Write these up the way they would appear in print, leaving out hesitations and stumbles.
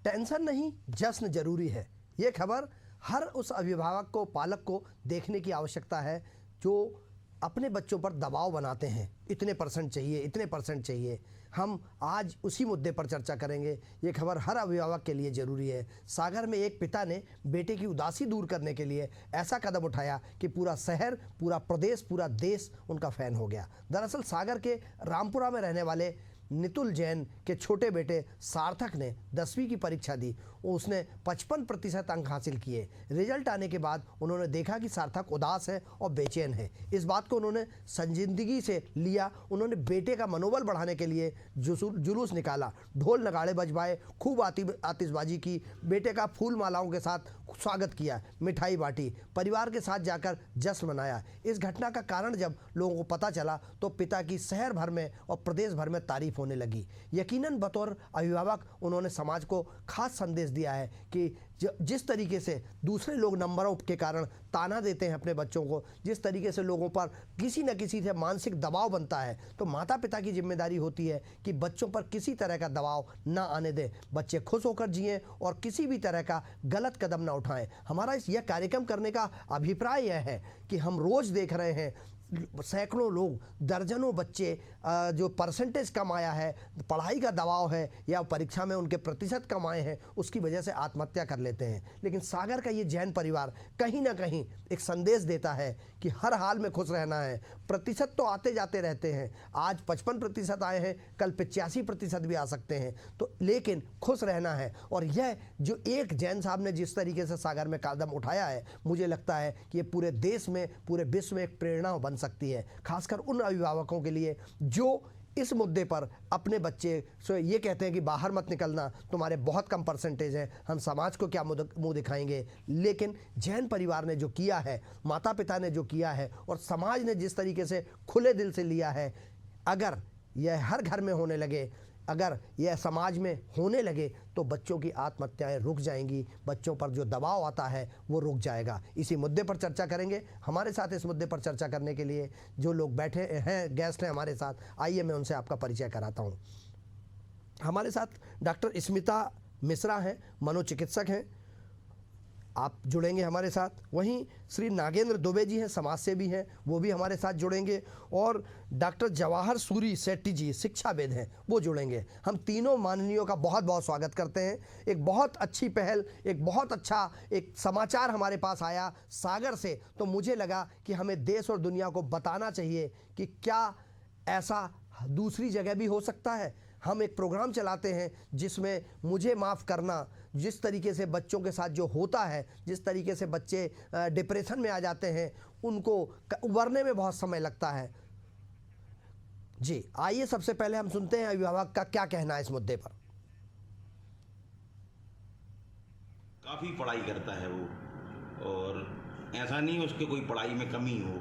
Tension नहीं, जश्न जरूरी है। ये खबर हर उस अभिभावक को, पालक को देखने की आवश्यकता है जो अपने बच्चों पर दबाव बनाते हैं, इतने परसेंट चाहिए, इतने परसेंट चाहिए। हम आज उसी मुद्दे पर चर्चा करेंगे। ये खबर हर अभिभावक के लिए ज़रूरी है। सागर में एक पिता ने बेटे की उदासी दूर करने के लिए ऐसा कदम उठाया कि पूरा शहर, पूरा प्रदेश, पूरा देश उनका फ़ैन हो गया। दरअसल सागर के रामपुरा में रहने वाले नितुल जैन के छोटे बेटे सार्थक ने 10वीं की परीक्षा दी। उसने 55% अंक हासिल किए। रिजल्ट आने के बाद उन्होंने देखा कि सार्थक उदास है और बेचैन है। इस बात को उन्होंने संजीदगी से लिया। उन्होंने बेटे का मनोबल बढ़ाने के लिए जुलूस निकाला, ढोल नगाड़े बजवाए, खूब आतिशबाजी की, बेटे का फूल मालाओं के साथ स्वागत किया, मिठाई बांटी, परिवार के साथ जाकर जश्न मनाया। इस घटना का कारण जब लोगों को पता चला तो पिता की शहर भर में और प्रदेश भर में तारीफ होने लगी। यकीनन बतौर अभिभावक उन्होंने समाज को खास संदेश दिया है कि जिस तरीके से दूसरे लोग नंबरों के कारण ताना देते हैं अपने बच्चों को, जिस तरीके से लोगों पर किसी न किसी से मानसिक दबाव बनता है, तो माता पिता की जिम्मेदारी होती है कि बच्चों पर किसी तरह का दबाव ना आने दें। बच्चे खुश होकर जिएं और किसी भी तरह का गलत कदम ना उठाएं। हमारा यह कार्यक्रम करने का अभिप्राय यह है कि हम रोज़ देख रहे हैं सैकड़ों लोग, दर्जनों बच्चे जो परसेंटेज कम आया है, पढ़ाई का दबाव है या परीक्षा में उनके प्रतिशत कम आए हैं, उसकी वजह से आत्महत्या कर लेते हैं। लेकिन सागर का ये जैन परिवार कहीं ना कहीं एक संदेश देता है कि हर हाल में खुश रहना है। प्रतिशत तो आते जाते रहते हैं, आज 55% आए हैं, कल 85% भी आ सकते हैं, तो लेकिन खुश रहना है। और यह जो एक जैन साहब ने जिस तरीके से सागर में कदम उठाया है, मुझे लगता है कि ये पूरे देश में, पूरे विश्व में एक प्रेरणा बन सकती है, खासकर उन अभिभावकों के लिए जो इस मुद्दे पर अपने बच्चे से ये कहते हैं कि बाहर मत निकलना, तुम्हारे बहुत कम परसेंटेज है, हम समाज को क्या मुंह दिखाएंगे। लेकिन जैन परिवार ने जो किया है, माता पिता ने जो किया है और समाज ने जिस तरीके से खुले दिल से लिया है, अगर यह हर घर में होने लगे, अगर यह समाज में होने लगे तो बच्चों की आत्महत्याएं रुक जाएंगी, बच्चों पर जो दबाव आता है वो रुक जाएगा। इसी मुद्दे पर चर्चा करेंगे। हमारे साथ इस मुद्दे पर चर्चा करने के लिए जो लोग बैठे हैं, गेस्ट हैं हमारे साथ, आइए मैं उनसे आपका परिचय कराता हूँ। हमारे साथ डॉक्टर स्मिता मिश्रा हैं, मनोचिकित्सक हैं, आप जुड़ेंगे हमारे साथ। वहीं श्री नागेंद्र दुबे जी हैं, समाजसेवी हैं, वो भी हमारे साथ जुड़ेंगे। और डॉक्टर जवाहर सूरी सेट्टी जी शिक्षाविद हैं, वो जुड़ेंगे। हम तीनों माननीयों का बहुत बहुत स्वागत करते हैं। एक बहुत अच्छी पहल, एक बहुत अच्छा एक समाचार हमारे पास आया सागर से, तो मुझे लगा कि हमें देश और दुनिया को बताना चाहिए कि क्या ऐसा दूसरी जगह भी हो सकता है। हम एक प्रोग्राम चलाते हैं जिसमें मुझे माफ़ करना, जिस तरीके से बच्चों के साथ जो होता है, जिस तरीके से बच्चे डिप्रेशन में आ जाते हैं, उनको उबरने में बहुत समय लगता है। जी आइए सबसे पहले हम सुनते हैं अभिभावक का क्या कहना है इस मुद्दे पर। काफ़ी पढ़ाई करता है वो, और ऐसा नहीं उसके कोई पढ़ाई में कमी हो,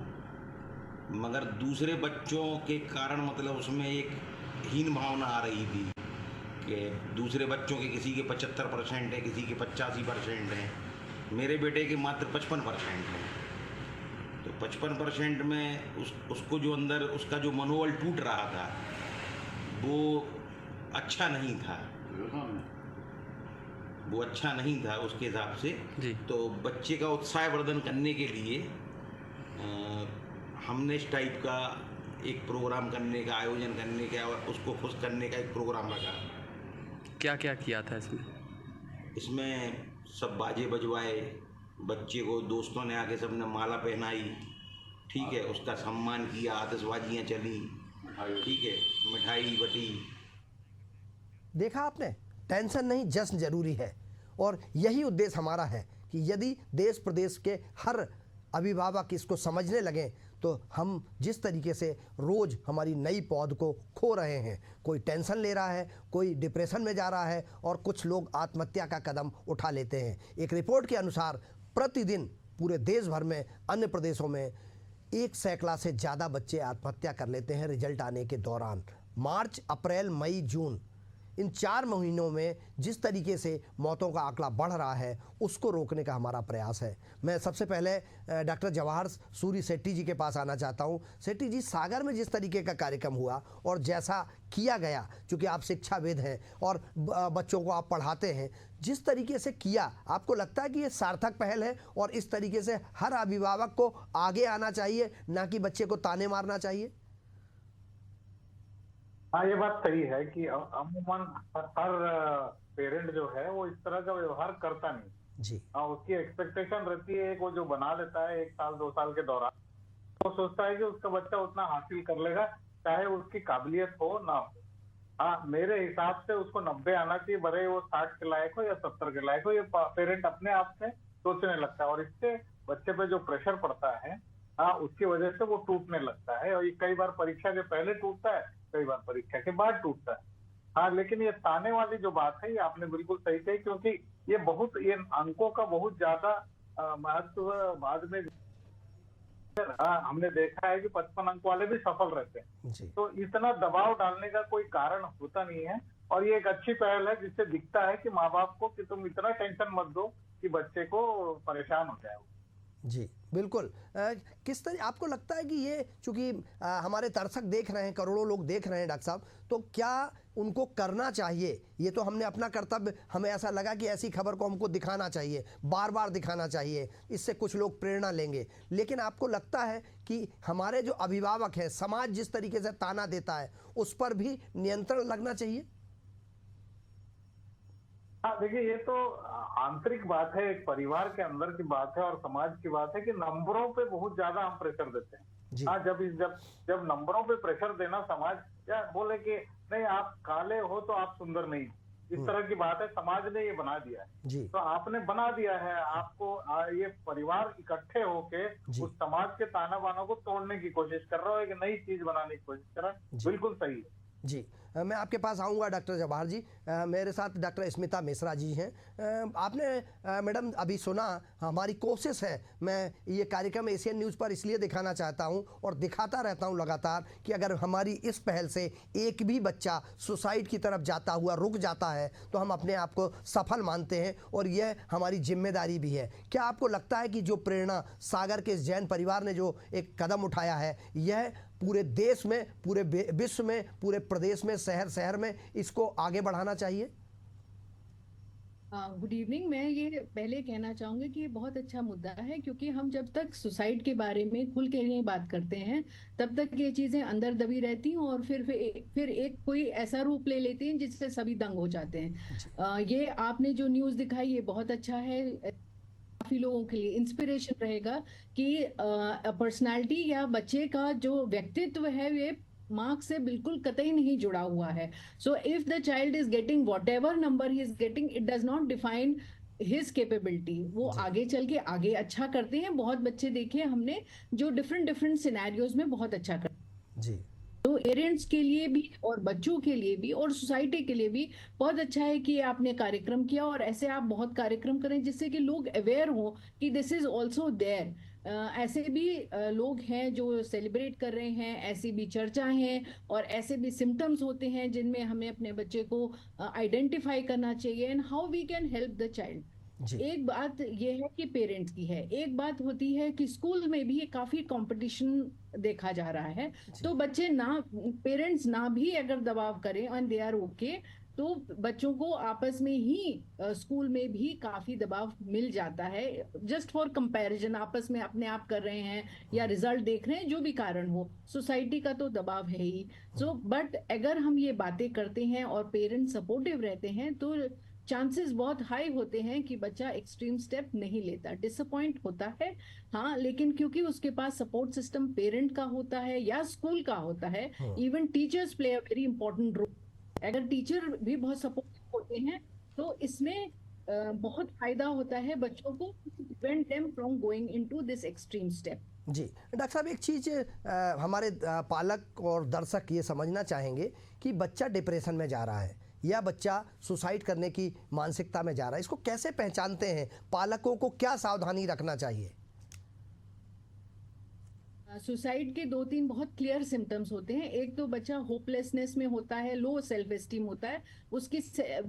मगर दूसरे बच्चों के कारण मतलब उसमें एक हीन भावना आ रही थी कि दूसरे बच्चों के किसी के 75% है, किसी के 85% हैं, मेरे बेटे के मात्र 55% हैं। तो 55% में उसको जो अंदर उसका जो मनोबल टूट रहा था वो अच्छा नहीं था, वो अच्छा नहीं था उसके हिसाब से। तो बच्चे का उत्साहवर्धन करने के लिए हमने इस टाइप का एक प्रोग्राम करने का, आयोजन करने का और उसको खुश करने का एक प्रोग्राम रखा। क्या क्या किया था इसमें? इसमें सब बाजे बजवाए, बच्चे को दोस्तों ने आके सबने माला पहनाई, ठीक है, उसका सम्मान किया, आतिशबाजियाँ चली, ठीक है, मिठाई बटी। देखा आपने, टेंशन नहीं, जश्न जरूरी है। और यही उद्देश्य हमारा है कि यदि देश प्रदेश के हर अभिभावक इसको समझने लगें तो हम जिस तरीके से रोज़ हमारी नई पौध को खो रहे हैं, कोई टेंशन ले रहा है, कोई डिप्रेशन में जा रहा है और कुछ लोग आत्महत्या का कदम उठा लेते हैं। एक रिपोर्ट के अनुसार प्रतिदिन पूरे देश भर में, अन्य प्रदेशों में 1 सैकड़ा से ज़्यादा बच्चे आत्महत्या कर लेते हैं रिजल्ट आने के दौरान। मार्च, अप्रैल, मई, जून इन 4 महीनों में जिस तरीके से मौतों का आंकड़ा बढ़ रहा है उसको रोकने का हमारा प्रयास है। मैं सबसे पहले डॉक्टर जवाहर सूरी सेट्टी जी के पास आना चाहता हूं। सेट्टी जी, सागर में जिस तरीके का कार्यक्रम हुआ और जैसा किया गया, चूँकि आप शिक्षाविद हैं और बच्चों को आप पढ़ाते हैं, जिस तरीके से किया, आपको लगता है कि ये सार्थक पहल है और इस तरीके से हर अभिभावक को आगे आना चाहिए, ना कि बच्चे को ताने मारना चाहिए? हाँ, ये बात सही है कि अमूमन हर पेरेंट जो है वो इस तरह का व्यवहार करता नहीं जी। हाँ, उसकी एक्सपेक्टेशन रहती है, वो जो बना लेता है 1 साल 2 साल के दौरान, वो सोचता है कि उसका बच्चा उतना हासिल कर लेगा चाहे उसकी काबिलियत हो ना हो। हाँ, मेरे हिसाब से उसको 90 आना चाहिए, भले वो 60 के लायक हो या 70 के लायक हो, ये पेरेंट अपने आप से सोचने लगता है और इससे बच्चे पे जो प्रेशर पड़ता है, हाँ, उसकी वजह से वो टूटने लगता है और ये कई बार परीक्षा के पहले टूटता है, कई बार परीक्षा के बाद टूटता है। हाँ, लेकिन ये ताने वाली जो बात है, ये आपने बिल्कुल सही कही, क्योंकि ये अंकों का बहुत ज्यादा महत्व बाद में हमने देखा है कि 55 अंक वाले भी सफल रहते हैं। जी। तो इतना दबाव डालने का कोई कारण होता नहीं है और ये एक अच्छी पहल है जिससे दिखता है कि माँ बाप को कि तुम इतना टेंशन मत दो कि बच्चे को परेशान हो जाए। जी, बिल्कुल। किस तरह आपको लगता है कि ये, चूँकि हमारे दर्शक देख रहे हैं, करोड़ों लोग देख रहे हैं डॉक्टर साहब, तो क्या उनको करना चाहिए? ये तो हमने अपना कर्तव्य, हमें ऐसा लगा कि ऐसी खबर को हमको दिखाना चाहिए, बार बार दिखाना चाहिए, इससे कुछ लोग प्रेरणा लेंगे। लेकिन आपको लगता है कि हमारे जो अभिभावक हैं, समाज जिस तरीके से ताना देता है, उस पर भी नियंत्रण लगना चाहिए? हाँ, देखिए, ये तो आंतरिक बात है, एक परिवार के अंदर की बात है और समाज की बात है कि नंबरों पे बहुत ज्यादा हम प्रेशर देते हैं। हाँ, जब नंबरों पे प्रेशर देना, समाज या बोले कि नहीं आप काले हो तो आप सुंदर नहीं, इस तरह की बात है, समाज ने ये बना दिया है। तो आपने बना दिया है, आपको ये परिवार इकट्ठे होके उस समाज के ताना बाना को तोड़ने की कोशिश कर रहा है, एक नई चीज बनाने की कोशिश कर रहा है। बिल्कुल सही है जी। मैं आपके पास आऊँगा डॉक्टर जवाहर जी। मेरे साथ डॉक्टर स्मिता मिश्रा जी हैं। आपने मैडम अभी सुना, हमारी कोशिश है, मैं ये कार्यक्रम एशियन न्यूज़ पर इसलिए दिखाना चाहता हूँ और दिखाता रहता हूँ लगातार, कि अगर हमारी इस पहल से एक भी बच्चा सुसाइड की तरफ जाता हुआ रुक जाता है तो हम अपने आप को सफल मानते हैं और यह हमारी जिम्मेदारी भी है। क्या आपको लगता है कि जो प्रेरणा सागर के जैन परिवार ने जो एक कदम उठाया है, यह पूरे देश में, पूरे विश्व में, पूरे प्रदेश में, शहर शहर में इसको आगे बढ़ाना चाहिए? Good evening. मैं ये पहले कहना चाहूंगी कि ये बहुत अच्छा मुद्दा है, क्योंकि हम जब तक सुसाइड के बारे में खुल के नहीं बात करते हैं तब तक ये चीजें अंदर दबी रहती हैं और फिर एक कोई ऐसा रूप ले लेती हैं जिससे सभी दंग हो जाते हैं। ये आपने जो न्यूज़ दिखाई, ये बहुत अच्छा है, काफी लोगों के लिए इंस्पिरेशन रहेगा कि पर्सनालिटी या बच्चे का जो व्यक्तित्व है ये मार्क्स से बिल्कुल कतई नहीं जुड़ा हुआ है। So if the child is getting what ever number he is getting, it does not define his capability. वो आगे चल के आगे अच्छा करते हैं। बहुत बच्चे देखे हमने जो डिफरेंट सिनेरियोज में बहुत अच्छा करते जी। तो पेरेंट्स के लिए भी और बच्चों के लिए भी और सोसाइटी के लिए भी बहुत अच्छा है कि आपने कार्यक्रम किया, और ऐसे आप बहुत कार्यक्रम करें जिससे कि लोग अवेयर हो कि दिस इज ऑल्सो देयर। ऐसे भी लोग हैं जो सेलिब्रेट कर रहे हैं, ऐसी भी चर्चा है और ऐसे भी सिम्टम्स होते हैं जिनमें हमें अपने बच्चे को आइडेंटिफाई करना चाहिए and how we can help the child. एक बात ये है कि पेरेंट्स की है, एक बात होती है कि स्कूल में भी काफी कंपटीशन देखा जा रहा है। तो बच्चे पेरेंट्स ना भी अगर दबाव करें एंड दे आर ओके, तो बच्चों को आपस में ही स्कूल में भी काफी दबाव मिल जाता है, जस्ट फॉर कंपैरिजन, आपस में अपने आप कर रहे हैं या रिजल्ट देख रहे हैं, जो भी कारण हो, सोसाइटी का तो दबाव है ही। सो बट अगर हम ये बातें करते हैं और पेरेंट्स सपोर्टिव रहते हैं तो चांसेस बहुत हाई होते हैं कि बच्चा एक्सट्रीम स्टेप नहीं लेता, डिसअपॉइंट होता है। हाँ, लेकिन क्योंकि उसके पास सपोर्ट सिस्टम पेरेंट का होता है या स्कूल का होता है, even teachers play a very important role. अगर टीचर भी बहुत सपोर्टिव होते हैं तो इसमें बहुत फायदा होता है बच्चों को, prevent them from going into this extreme step. जी डॉक्टर साहब, एक चीज़ हमारे पालक और दर्शक ये समझना चाहेंगे कि बच्चा डिप्रेशन में जा रहा है या बच्चा सुसाइड करने की मानसिकता में जा रहा है, इसको कैसे पहचानते हैं? पालकों को क्या सावधानी रखना चाहिए? सुसाइड के 2-3 बहुत क्लियर सिम्टम्स होते हैं। एक तो बच्चा होपलेसनेस में होता है, लो सेल्फ एस्टीम होता है, उसकी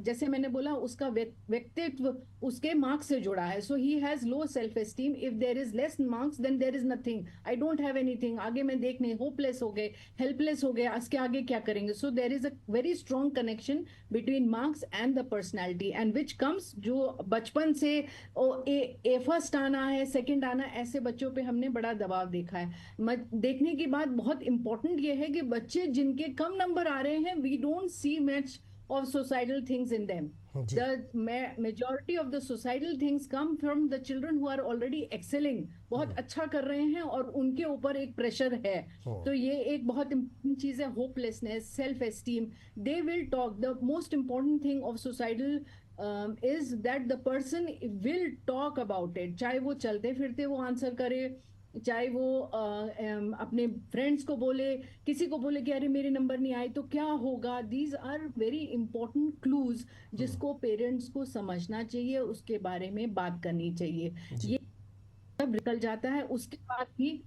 जैसे मैंने बोला उसका व्यक्तित्व उसके मार्क्स से जुड़ा है, so he has low self esteem. If there is less marks then there is nothing, I don't have anything, आगे मैं देख नहीं, होपलेस हो गए, हेल्पलेस हो गए, इसके आगे क्या करेंगे। So there is a very strong connection between marks and the personality, and which comes, जो बचपन से ए फर्स्ट आना है, सेकंड आना, ऐसे बच्चों पे हमने बड़ा दबाव देखा है। देखने की बात बहुत इंपॉर्टेंट ये है कि बच्चे जिनके कम नंबर आ रहे हैं, we don't see much of suicidal things in them. जी। The majority of the suicidal things come from the children who are already excelling, बहुत अच्छा कर रहे हैं और उनके ऊपर एक प्रेशर है। तो ये एक बहुत इंपॉर्टेंट चीज है, hopelessness, self esteem. They will talk, the most important thing of suicidal is that the person will talk about it, चाहे वो चलते फिरते वो आंसर करे, चाहे वो अपने फ्रेंड्स को बोले, किसी को बोले कि अरे मेरे नंबर नहीं आए तो क्या होगा। These are very important clues जिसको पेरेंट्स को समझना चाहिए, उसके बारे में बात करनी चाहिए। ये सब निकल जाता है, उसके बाद भी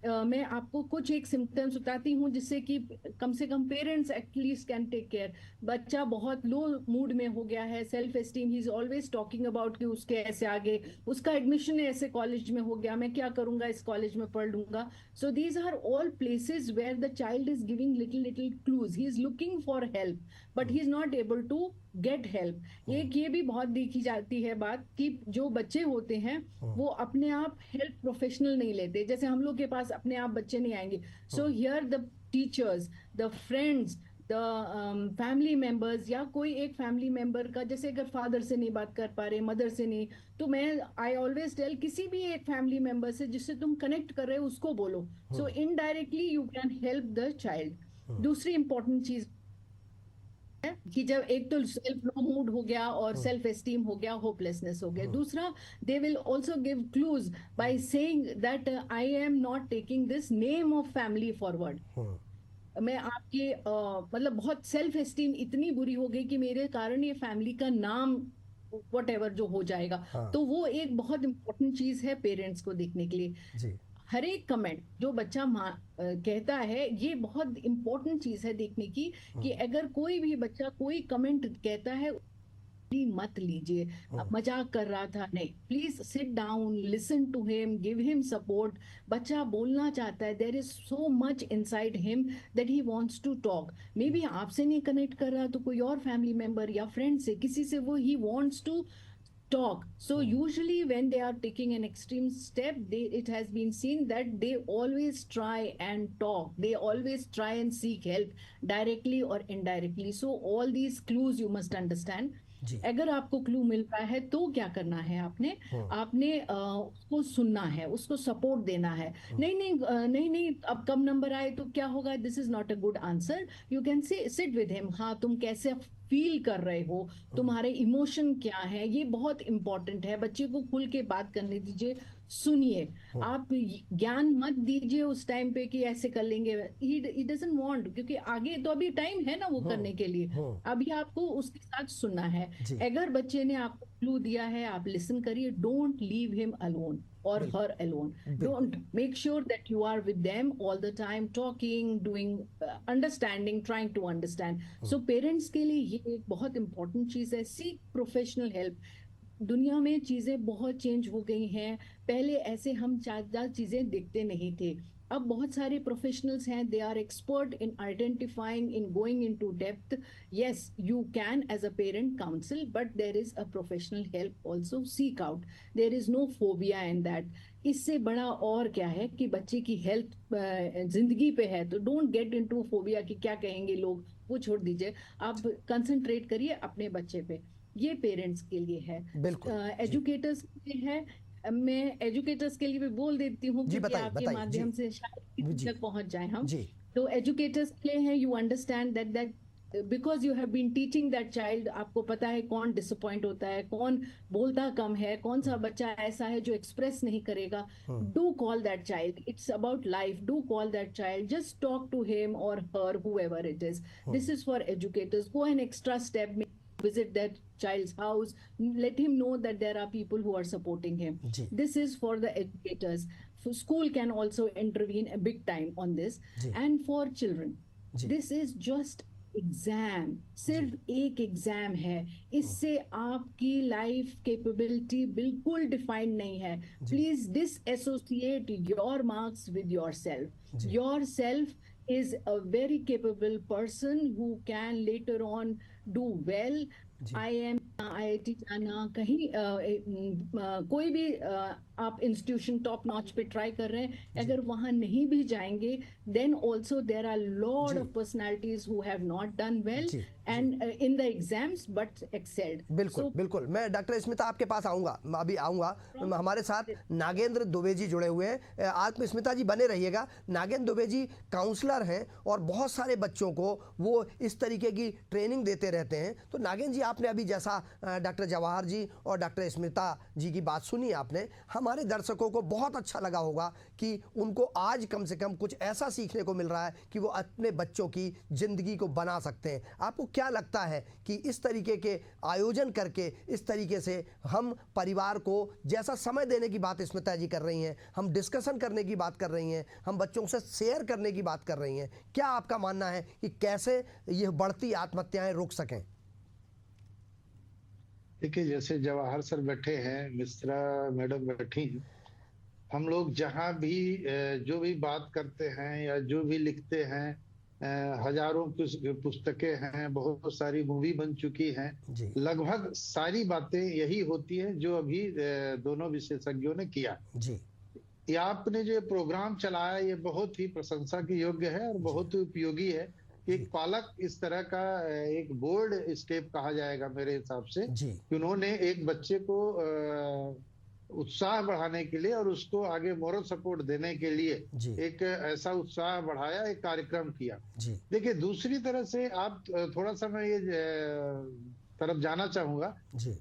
मैं आपको कुछ एक सिम्टम्स बताती हूँ जिससे कि कम से कम parents at least can take care. बच्चा बहुत लो मूड में हो गया है, self esteem, he is always talking about कि उसके ऐसे आगे, उसका एडमिशन ऐसे कॉलेज में हो गया, मैं क्या करूंगा, इस कॉलेज में पढ़ लूंगा। So these are all places where the child is giving little clues, he is looking for help but he is not able to get help. एक ये भी बहुत देखी जाती है बात कि जो बच्चे होते हैं वो अपने आप हेल्प प्रोफेशनल नहीं लेते, जैसे हम लोग के पास अपने आप बच्चे नहीं आएंगे। So here the teachers, the friends, the family members, या कोई एक फैमिली मेंबर का, जैसे अगर फादर से नहीं बात कर पा रहे, मदर से नहीं, तो मैं आई ऑलवेज टेल किसी भी एक फैमिली मेंबर से जिससे तुम कनेक्ट कर रहे हो उसको बोलो। So indirectly you can help the child. दूसरी इंपॉर्टेंट चीज कि जब एक तो सेल्फ लो मूड हो गया और सेल्फ एस्टीम हो गया, होपलेसनेस हो गया, दूसरा they will also give clues by saying that I am not taking this name of family forward. मैं आपके मतलब बहुत सेल्फ एस्टीम इतनी बुरी हो गई कि मेरे कारण ये फैमिली का नाम व्हाटएवर जो हो जाएगा। तो वो एक बहुत इंपॉर्टेंट चीज है पेरेंट्स को देखने के लिए। जी। हर एक कमेंट जो बच्चा कहता है, ये बहुत इंपॉर्टेंट चीज है देखने की, कि अगर कोई भी बच्चा कोई कमेंट कहता है मत लीजिए, मजाक कर रहा था, नहीं, please sit down, listen to him, give him support. बच्चा बोलना चाहता है, there is so much inside him that he wants to talk. Maybe आपसे नहीं कनेक्ट कर रहा तो कोई और फैमिली मेंबर या फ्रेंड से, किसी से वो he wants to talk. So usually when they are taking an extreme step, it has been seen that they always try and talk, they always try and seek help directly or indirectly. So all these clues you must understand. अगर आपको clue मिलता है तो क्या करना है, आपने उसको सुनना है, उसको सपोर्ट देना है। नहीं अब कम नंबर आए तो क्या होगा, this is not a good answer. You can say sit with him, हाँ तुम कैसे फील कर रहे हो, तुम्हारे इमोशन क्या है, ये बहुत इंपॉर्टेंट है। बच्चे को खुल के बात करने दीजिए, सुनिए, आप ज्ञान मत दीजिए उस टाइम पे कि ऐसे कर लेंगे, ही डजंट वांट, क्योंकि आगे तो अभी टाइम है ना वो करने के लिए, अभी आपको उसके साथ सुनना है। अगर बच्चे ने आपको क्लू दिया है, आप लिसन करिए, don't leave him alone or her alone. Don't, make sure that you are with them all the time, talking, doing, understanding, trying to understand. So parents के लिए ये एक बहुत important चीज है, seek professional help. दुनिया में चीजें बहुत चेंज हो गई हैं, पहले ऐसे हम ज्यादा चीजें देखते नहीं थे। अब बहुत सारे प्रोफेशनल्स हैं, they are expert in identifying, in going into depth. Yes, you can as a parent counsel, but there is a professional help also, seek out, there is no phobia in that. इससे बड़ा और क्या है कि बच्चे की health जिंदगी पे है, तो डोंट गेट इनटू फोबिया कि क्या कहेंगे लोग, वो छोड़ दीजिए, आप कंसंट्रेट करिए अपने बच्चे पे। ये पेरेंट्स के लिए है, एजुकेटर्स के लिए है। मैं एजुकेटर्स के लिए भी बोल देती हूँ कि आपके माध्यम से शायद तक पहुंच जाए हम। तो एजुकेटर्स के लिए है, you understand that because you have been teaching that child, आपको पता है कौन डिसअपॉइंट होता है, कौन बोलता कम है, कौन सा बच्चा ऐसा है जो एक्सप्रेस नहीं करेगा। Do call that child, it's about life, do call that child, just talk to him और her, whoever it is. This is for educators. Go an extra step visit that child's house, let him know that there are people who are supporting him. जी. This is for the educators. So school can also intervene a big time on this. जी. And for children, जी. this is just exam, सिर्फ एक exam है, इससे आपकी life capability बिल्कुल defined नहीं है. Please dissociate your marks with yourself. Yourself is a very capable person who can later on do well. IIM, IIT जाना, कहीं कोई भी आप इंस्टीट्यूशन टॉप नॉच पे ट्राई कर रहे हैं, अगर वहां नहीं भी जाएंगे, then also there are lot of personalities who have not done well and in the exams but excelled. बिल्कुल बिल्कुल. मैं डॉक्टर स्मिता आपके पास आऊँगा, अभी आऊँगा. हमारे साथ नागेंद्र दुबे जी जुड़े हुए हैं. आप स्मिता जी बने रहिएगा. नागेंद्र दुबे जी काउंसलर हैं और बहुत सारे बच्चों को वो इस तरीके की ट्रेनिंग देते रहते हैं. तो नागेंद्र जी, आपने अभी जैसा डॉक्टर जवाहर जी और डॉक्टर स्मिता जी की बात सुनी आपने, हमारे दर्शकों को बहुत अच्छा लगा होगा कि उनको आज कम से कम कुछ ऐसा सीखने को मिल रहा है कि वो अपने बच्चों की ज़िंदगी को बना सकते हैं. आपको क्या लगता है कि इस तरीके के आयोजन करके, इस तरीके से हम परिवार को जैसा समय देने की बात स्मिता जी कर रही हैं, हम डिस्कशन करने की बात कर रही हैं, हम बच्चों से शेयर करने की बात कर रही हैं, क्या आपका मानना है कि कैसे ये बढ़ती आत्महत्याएं रोक सकें? देखिए, जैसे जवाहर सर बैठे हैं, मिश्रा मैडम बैठी हैं, हम लोग जहाँ भी जो भी बात करते हैं या जो भी लिखते हैं, हजारों पुस्तकें हैं, बहुत सारी मूवी बन चुकी हैं, लगभग सारी बातें यही होती हैं जो अभी दोनों विशेषज्ञों ने किया जी. ये आपने जो प्रोग्राम चलाया, ये बहुत ही प्रशंसा के योग्य है और बहुत ही उपयोगी है. एक पालक इस तरह का एक बोल्ड स्टेप कहा जाएगा मेरे हिसाब से कि उन्होंने एक बच्चे को उत्साह बढ़ाने के लिए और उसको आगे मोरल सपोर्ट देने के लिए एक ऐसा उत्साह बढ़ाया, एक कार्यक्रम किया. देखिए, दूसरी तरह से आप थोड़ा सा मैं ये तरफ जाना चाहूंगा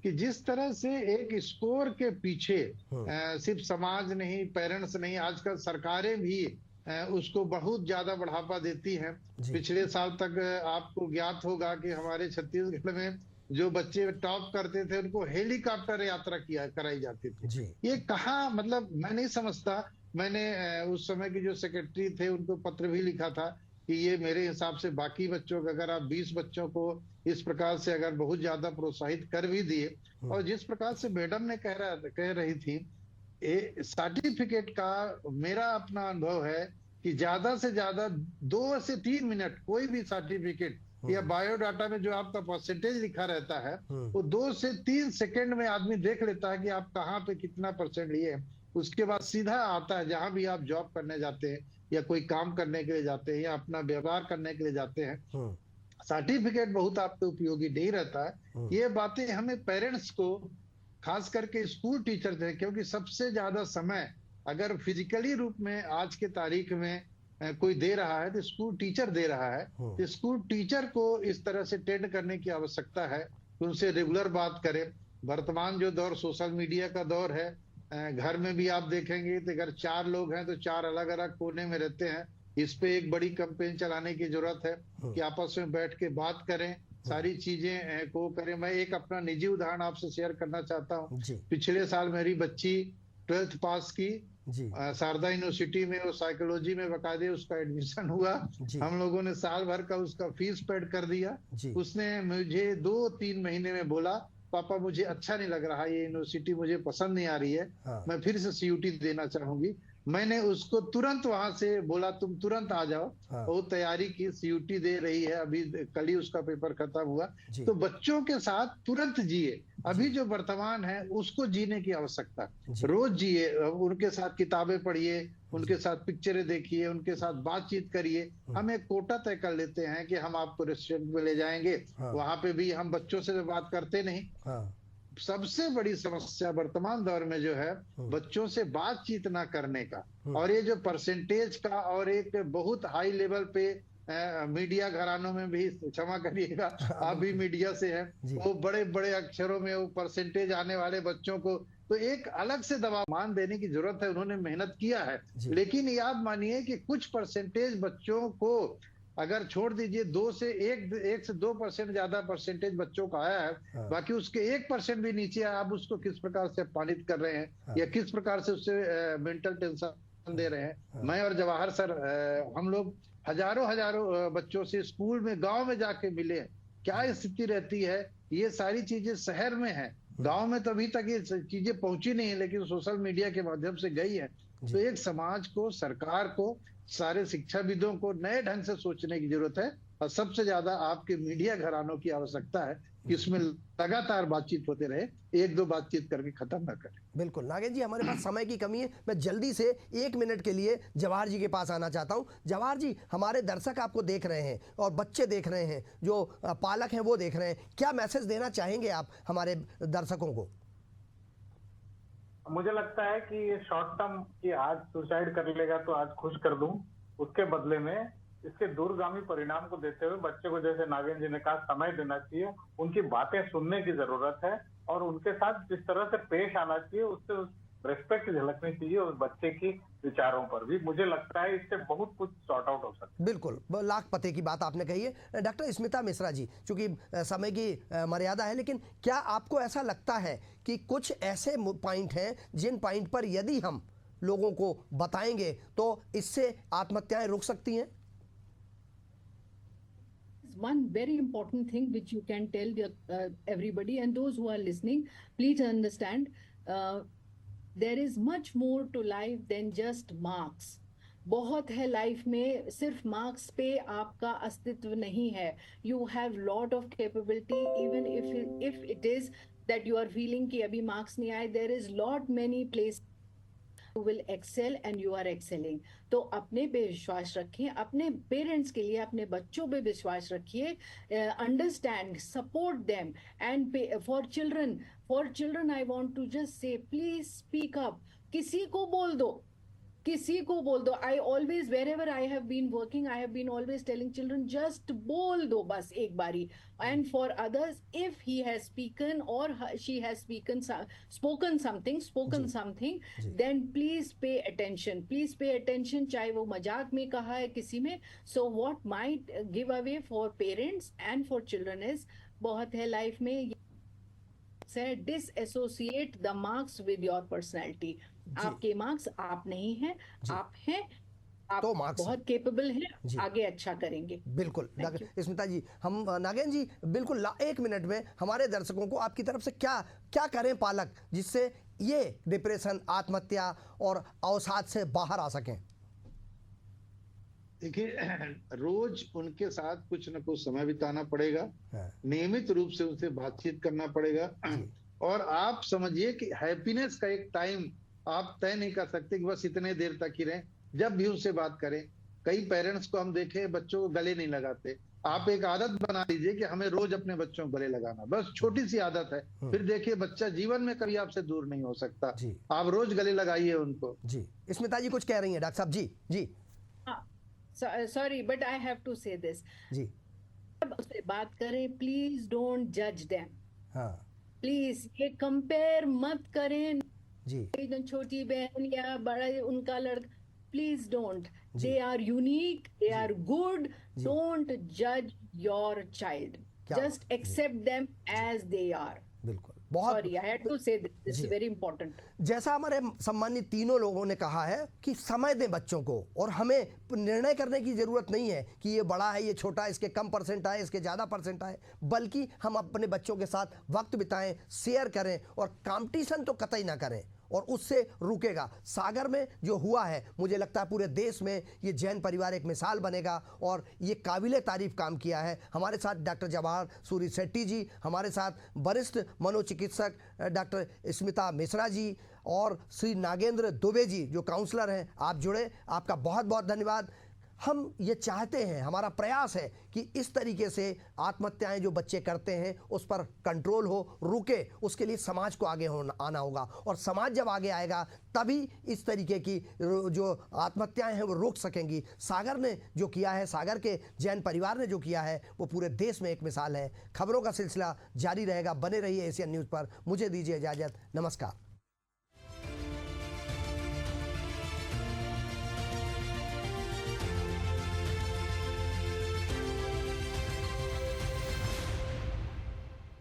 कि जिस तरह से एक स्कोर के पीछे सिर्फ समाज नहीं, पेरेंट्स नहीं, आजकल सरकारें भी उसको बहुत ज्यादा बढ़ावा देती हैं. पिछले साल तक आपको ज्ञात होगा कि हमारे छत्तीसगढ़ में जो बच्चे टॉप करते थे उनको हेलीकॉप्टर यात्रा कराई जाती थी. ये कहाँ, मतलब मैं नहीं समझता. मैंने उस समय के जो सेक्रेटरी थे उनको पत्र भी लिखा था कि ये मेरे हिसाब से बाकी बच्चों को, अगर आप 20 बच्चों को इस प्रकार से अगर बहुत ज्यादा प्रोत्साहित कर भी दिए, और जिस प्रकार से मैडम ने कह रही थी, सर्टिफिकेट का मेरा अपना अनुभव है कि ज्यादा से ज्यादा 2 से 3 मिनट कोई भी सर्टिफिकेट या बायोडाटा में जो आपका परसेंटेज लिखा रहता है, वो 2 से 3 सेकंड में आदमी देख लेता है कि आप कहाँ पे कितना परसेंट लिए. उसके बाद सीधा आता है जहां भी आप जॉब करने जाते हैं या कोई काम करने के लिए जाते हैं या अपना व्यवहार करने के लिए जाते हैं, सर्टिफिकेट बहुत आपको उपयोगी नहीं रहता है. ये बातें हमें पेरेंट्स को, खास करके स्कूल टीचर थे, क्योंकि सबसे ज्यादा समय अगर फिजिकली रूप में आज के तारीख में कोई दे रहा है तो स्कूल टीचर दे रहा है. तो स्कूल टीचर को इस तरह से ट्रेंड करने की आवश्यकता है, उनसे रेगुलर बात करें. वर्तमान जो दौर सोशल मीडिया का दौर है, घर में भी आप देखेंगे तो अगर 4 लोग हैं तो 4 अलग अलग कोने में रहते हैं. इस पे एक बड़ी कैंपेन चलाने की जरूरत है कि आपस में बैठ के बात करें, सारी चीजें को करें. मैं एक अपना निजी उदाहरण आपसे शेयर करना चाहता हूँ. पिछले साल मेरी बच्ची 12th पास की, शारदा यूनिवर्सिटी में, वो साइकोलॉजी में बकायदे उसका एडमिशन हुआ. हम लोगों ने साल भर का उसका फीस पेड कर दिया. उसने मुझे 2-3 महीने में बोला, पापा मुझे अच्छा नहीं लग रहा, ये यूनिवर्सिटी मुझे पसंद नहीं आ रही है, मैं फिर से CUT देना चाहूंगी. मैंने उसको तुरंत वहां से बोला, तुम तुरंत आ जाओ. वो तैयारी की, CUT दे रही है, अभी कल ही उसका पेपर खत्म हुआ. तो बच्चों के साथ तुरंत जिए. अभी जो वर्तमान है उसको जीने की आवश्यकता. रोज जिए, उनके साथ किताबें पढ़िए, उनके साथ पिक्चरें देखिए, उनके साथ बातचीत करिए. हम एक कोटा तय कर लेते हैं कि हम आपको रेस्टोरेंट में ले जाएंगे, वहां पे भी हम बच्चों से बात करते नहीं. सबसे बड़ी समस्या वर्तमान दौर में जो है, बच्चों से बातचीत ना करने का. और ये जो परसेंटेज का, और एक बहुत हाई लेवल पे मीडिया घरानों में भी, क्षमा करिएगा आप भी मीडिया से हैं, वो बड़े बड़े अक्षरों में वो परसेंटेज आने वाले बच्चों को तो एक अलग से दबाव मान देने की जरूरत है. उन्होंने मेहनत किया है, लेकिन याद मानिए कि कुछ परसेंटेज बच्चों को अगर छोड़ दीजिए 1 से 2% ज्यादा परसेंटेज बच्चों का आया है, हाँ। बाकी उसके 1% भी नीचे है, आप उसको किस प्रकार से अपमानित कर रहे हैं, हाँ। या किस प्रकार से उससे मेंटल टेंशन दे रहे हैं। हाँ। मैं और जवाहर सर हम लोग हजारों बच्चों से स्कूल में, गांव में जाके मिले हैं। क्या स्थिति रहती है, ये सारी चीजें शहर में है, गांव में तो अभी तक ये चीजें पहुंची नहीं है, लेकिन सोशल मीडिया के माध्यम से गई है। तो एक समाज को, सरकार को, सारे शिक्षाविदों को नए ढंग से सोचने की जरूरत है, और सबसे ज्यादा आपके मीडिया घरानों की आवश्यकता है कि इसमें लगातार बातचीत होते रहे, 1-2 बातचीत करके खत्म ना करें। बिल्कुल नागेंद्र जी, हमारे पास समय की कमी है, मैं जल्दी से 1 मिनट के लिए जवाहर जी के पास आना चाहता हूं। जवाहर जी, हमारे दर्शक आपको देख रहे हैं और बच्चे देख रहे हैं, जो पालक हैं वो देख रहे हैं, क्या मैसेज देना चाहेंगे आप हमारे दर्शकों को? मुझे लगता है कि ये शॉर्ट टर्म कि आज सुसाइड कर लेगा तो आज खुश कर दूं, उसके बदले में इसके दूरगामी परिणाम को देखते हुए बच्चे को, जैसे नागेंद्र जी ने कहा, समय देना चाहिए, उनकी बातें सुनने की जरूरत है, और उनके साथ जिस तरह से पेश आना चाहिए उससे रिस्पेक्ट झलकनी चाहिए उस बच्चे की विचारों पर भी। मुझे लगता है इससे बहुत कुछ सॉर्ट आउट हो सकता है। बिल्कुल, लाख पते की बात आपने कही है। डॉक्टर स्मिता मिश्रा जी, चूंकि समय की मर्यादा है, लेकिन क्या आपको ऐसा लगता है कि कुछ ऐसे पॉइंट हैं जिन पॉइंट पर यदि हम लोगों को बताएंगे तो इससे आत्महत्याएं रुक सकती हैं? One very important thing which you can tell everybody and those who are listening, please understand, there is much more to life than just marks. बहुत है लाइफ में, सिर्फ मार्क्स पे आपका अस्तित्व नहीं है. You have lot of capability, even if it is that you are feeling कि अभी मार्क्स नहीं आए, there is lot many places you will excel and you are excelling. तो अपने पे विश्वास रखें, अपने पेरेंट्स के लिए अपने बच्चों पे विश्वास रखिए, understand, support them, and for children I want to just say, please speak up. किसी को बोल दो. I always, wherever I have been working, I have been always telling children, just बोल दो बस एक बारी. And for others, if he has spoken or she has spoken something, then please pay attention. चाहे वो मजाक में कहा है किसी में. So what might give away for parents and for children is, बहुत है लाइफ में, disassociate the marks with your personality. आपके मार्क्स आप नहीं हैं, आप हैं, आप तो मार्क्स बहुत केपेबल हैं, आगे अच्छा करेंगे. बिल्कुल स्मिता जी, हम नागेंद्र जी, बिल्कुल 1 मिनट में हमारे दर्शकों को आपकी तरफ से क्या करें पालक, जिससे ये डिप्रेशन, आत्महत्या और अवसाद से बाहर आ सकें? देखिए, रोज उनके साथ कुछ न कुछ समय बिताना पड़ेगा, नियमित रूप से उनसे बातचीत करना पड़ेगा, और आप समझिए कि हैप्पीनेस का एक टाइम आप तय नहीं कर सकते कि बस इतने देर तक ही रहें. जब भी उनसे बात करें, कई पेरेंट्स को हम देखे बच्चों को गले नहीं लगाते. आप एक आदत बना लीजिए कि हमें रोज अपने बच्चों को गले लगाना, बस छोटी सी आदत है, फिर देखिए बच्चा जीवन में कभी आपसे दूर नहीं हो सकता. आप रोज गले लगाइए उनको. जी, स्मिता जी कुछ कह रही हैं डॉक्टर साहब? जी. Sorry, but I have to say this. जी. जब उससे बात करें, please don't judge them. हाँ. प्लीज ये कंपेयर मत करें जी. छोटी बहन या बड़ा उनका लड़का, please don't. They are unique, they are good. Don't जज your child, just accept them as they are. बिल्कुल, बहुत sorry, I had to say this is very important. जैसा हमारे सम्मानित तीनों लोगों ने कहा है कि समय दें बच्चों को, और हमें निर्णय करने की ज़रूरत नहीं है कि ये बड़ा है, ये छोटा है, इसके कम परसेंट आए, इसके ज़्यादा परसेंट आए, बल्कि हम अपने बच्चों के साथ वक्त बिताएं, शेयर करें, और कंपटीशन तो कतई ना करें, और उससे रुकेगा. सागर में जो हुआ है, मुझे लगता है पूरे देश में ये जैन परिवार एक मिसाल बनेगा, और ये काबिले तारीफ काम किया है. हमारे साथ डॉक्टर जवाहर सूरी शेट्टी जी, हमारे साथ वरिष्ठ मनोचिकित्सक डॉक्टर स्मिता मिश्रा जी, और श्री नागेंद्र दुबे जी जो काउंसलर हैं. आप जुड़े, आपका बहुत बहुत धन्यवाद. हम ये चाहते हैं, हमारा प्रयास है कि इस तरीके से आत्महत्याएं जो बच्चे करते हैं उस पर कंट्रोल हो, रुके. उसके लिए समाज को आगे आना होगा, और समाज जब आगे आएगा तभी इस तरीके की जो आत्महत्याएं हैं वो रोक सकेंगी. सागर ने जो किया है, सागर के जैन परिवार ने जो किया है, वो पूरे देश में एक मिसाल है. खबरों का सिलसिला जारी रहेगा, बने रहिए एशियन न्यूज़ पर. मुझे दीजिए इजाज़त, नमस्कार.